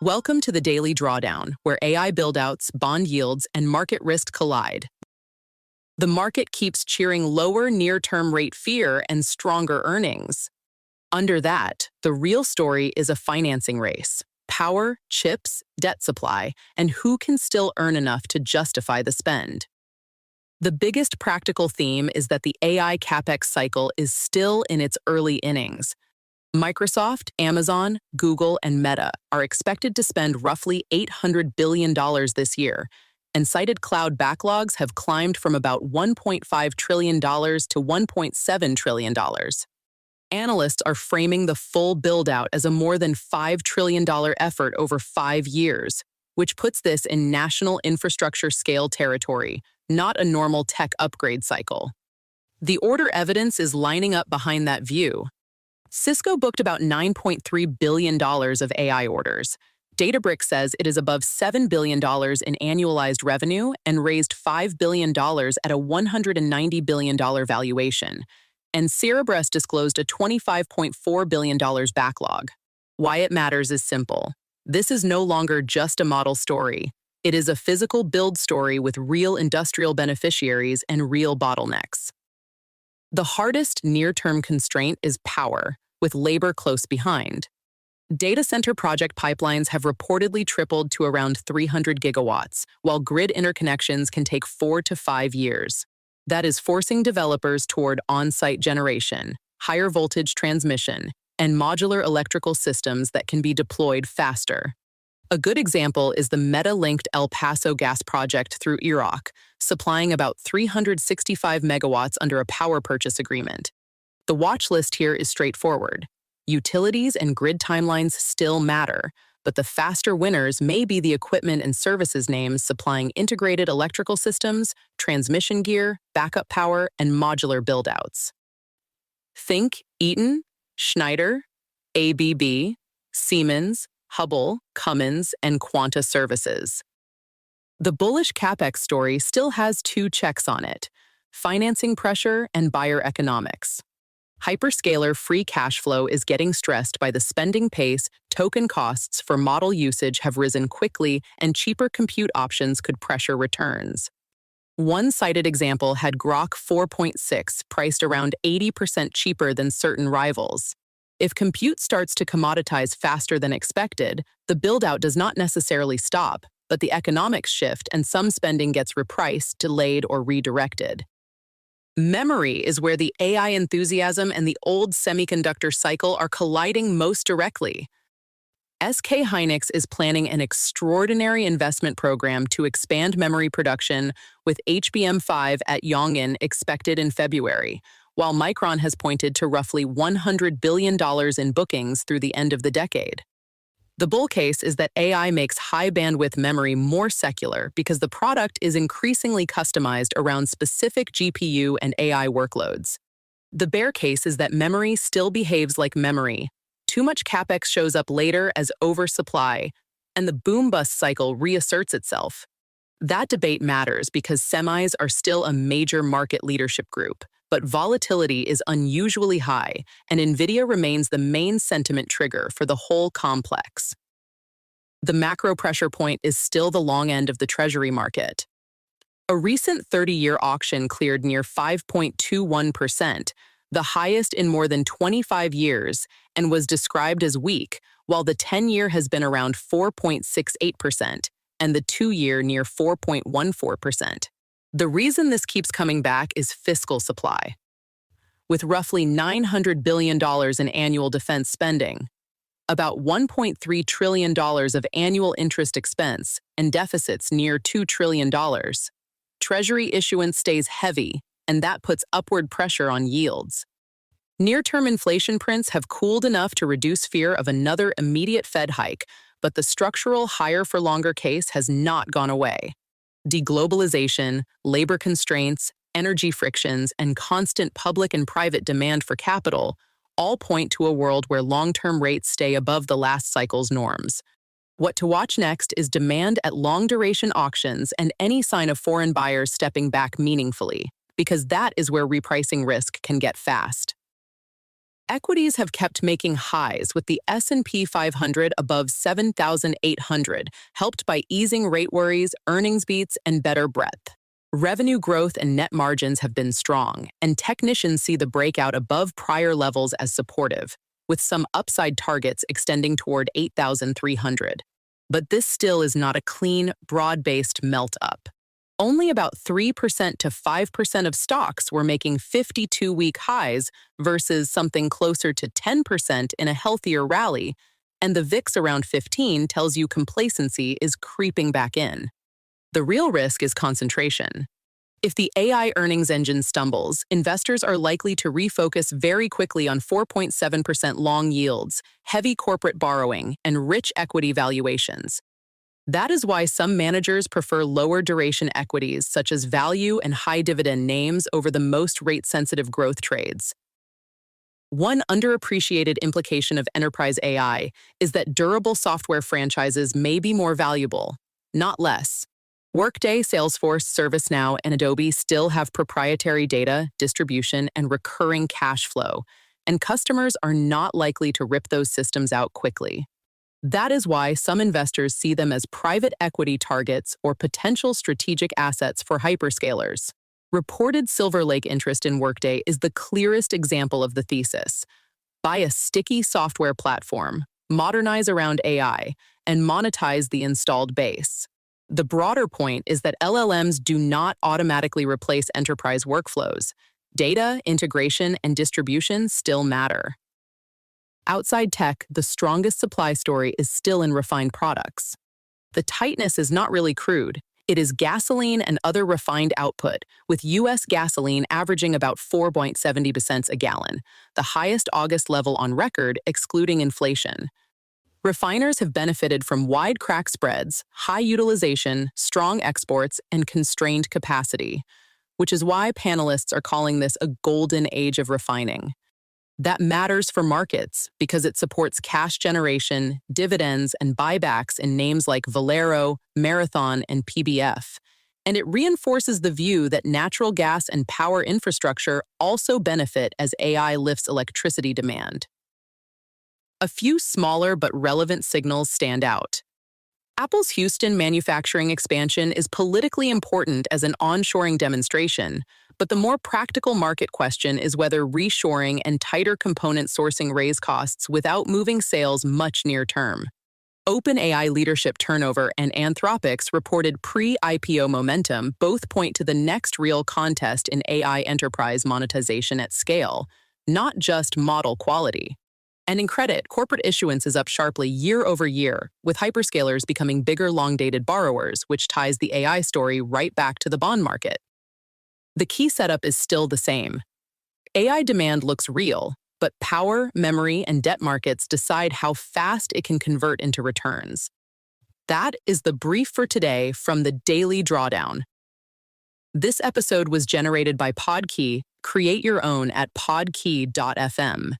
Welcome to the Daily Drawdown, where AI buildouts, bond yields, and market risk collide. The market keeps cheering lower near-term rate fear and stronger earnings. Under that, the real story is a financing race: power, chips, debt supply, and who can still earn enough to justify the spend. The biggest practical theme is that the AI capex cycle is still in its early innings. Microsoft, Amazon, Google, and Meta are expected to spend roughly $800 billion this year, and cited cloud backlogs have climbed from about $1.5 trillion to $1.7 trillion. Analysts are framing the full build-out as a more than $5 trillion effort over 5 years, which puts this in national infrastructure scale territory, not a normal tech upgrade cycle. The order evidence is lining up behind that view. Cisco booked about $9.3 billion of AI orders. Databricks says it is above $7 billion in annualized revenue and raised $5 billion at a $190 billion valuation. And Cerebras disclosed a $25.4 billion backlog. Why it matters is simple. This is no longer just a model story. It is a physical build story with real industrial beneficiaries and real bottlenecks. The hardest near-term constraint is power, with labor close behind. Data center project pipelines have reportedly tripled to around 300 gigawatts, while grid interconnections can take 4 to 5 years. That is forcing developers toward on-site generation, higher voltage transmission, and modular electrical systems that can be deployed faster. A good example is the Meta-linked El Paso gas project through EROC, supplying about 365 megawatts under a power purchase agreement. The watch list here is straightforward. Utilities and grid timelines still matter, but the faster winners may be the equipment and services names supplying integrated electrical systems, transmission gear, backup power, and modular buildouts. Think Eaton, Schneider, ABB, Siemens, Hubbell, Cummins, and Quanta Services. The bullish capex story still has 2 checks on it: financing pressure and buyer economics. Hyperscaler free cash flow is getting stressed by the spending pace. Token costs for model usage have risen quickly, and cheaper compute options could pressure returns. One cited example had Grok 4.6 priced around 80% cheaper than certain rivals. If compute starts to commoditize faster than expected, the build-out does not necessarily stop, but the economics shift and some spending gets repriced, delayed, or redirected. Memory is where the AI enthusiasm and the old semiconductor cycle are colliding most directly. SK Hynix is planning an extraordinary investment program to expand memory production, with HBM5 at Yongin expected in February, while Micron has pointed to roughly $100 billion in bookings through the end of the decade. The bull case is that AI makes high-bandwidth memory more secular because the product is increasingly customized around specific GPU and AI workloads. The bear case is that memory still behaves like memory. Too much capex shows up later as oversupply, and the boom-bust cycle reasserts itself. That debate matters because semis are still a major market leadership group, but volatility is unusually high, and NVIDIA remains the main sentiment trigger for the whole complex. The macro pressure point is still the long end of the treasury market. A recent 30-year auction cleared near 5.21%, the highest in more than 25 years, and was described as weak, while the 10-year has been around 4.68%, and the 2-year near 4.14%. The reason this keeps coming back is fiscal supply. With roughly $900 billion in annual defense spending, about $1.3 trillion of annual interest expense, and deficits near $2 trillion, Treasury issuance stays heavy, and that puts upward pressure on yields. Near-term inflation prints have cooled enough to reduce fear of another immediate Fed hike, but the structural higher-for-longer case has not gone away. Deglobalization, labor constraints, energy frictions, and constant public and private demand for capital all point to a world where long-term rates stay above the last cycle's norms. What to watch next is demand at long-duration auctions and any sign of foreign buyers stepping back meaningfully, because that is where repricing risk can get fast. Equities have kept making highs with the S&P 500 above 7,800, helped by easing rate worries, earnings beats, and better breadth. Revenue growth and net margins have been strong, and technicians see the breakout above prior levels as supportive, with some upside targets extending toward 8,300. But this still is not a clean, broad-based melt-up. Only about 3% to 5% of stocks were making 52-week highs versus something closer to 10% in a healthier rally, and the VIX around 15 tells you complacency is creeping back in. The real risk is concentration. If the AI earnings engine stumbles, investors are likely to refocus very quickly on 4.7% long yields, heavy corporate borrowing, and rich equity valuations. That is why some managers prefer lower duration equities such as value and high dividend names over the most rate-sensitive growth trades. One underappreciated implication of enterprise AI is that durable software franchises may be more valuable, not less. Workday, Salesforce, ServiceNow, and Adobe still have proprietary data, distribution, and recurring cash flow, and customers are not likely to rip those systems out quickly. That is why some investors see them as private equity targets or potential strategic assets for hyperscalers. Reported Silver Lake interest in Workday is the clearest example of the thesis. Buy a sticky software platform, modernize around AI, and monetize the installed base. The broader point is that LLMs do not automatically replace enterprise workflows. Data, integration, and distribution still matter. Outside tech, the strongest supply story is still in refined products. The tightness is not really crude. It is gasoline and other refined output, with U.S. gasoline averaging about 4.70 cents a gallon, the highest August level on record, excluding inflation. Refiners have benefited from wide crack spreads, high utilization, strong exports, and constrained capacity, which is why panelists are calling this a golden age of refining. That matters for markets because it supports cash generation, dividends, and buybacks in names like Valero, Marathon, and PBF. And it reinforces the view that natural gas and power infrastructure also benefit as AI lifts electricity demand. A few smaller but relevant signals stand out. Apple's Houston manufacturing expansion is politically important as an onshoring demonstration, but the more practical market question is whether reshoring and tighter component sourcing raise costs without moving sales much near term. OpenAI leadership turnover and Anthropic's reported pre-IPO momentum both point to the next real contest in AI enterprise monetization at scale, not just model quality. And in credit, corporate issuance is up sharply year over year, with hyperscalers becoming bigger long-dated borrowers, which ties the AI story right back to the bond market. The key setup is still the same. AI demand looks real, but power, memory, and debt markets decide how fast it can convert into returns. That is the brief for today from the Daily Drawdown. This episode was generated by Podkey. Create your own at podkey.fm.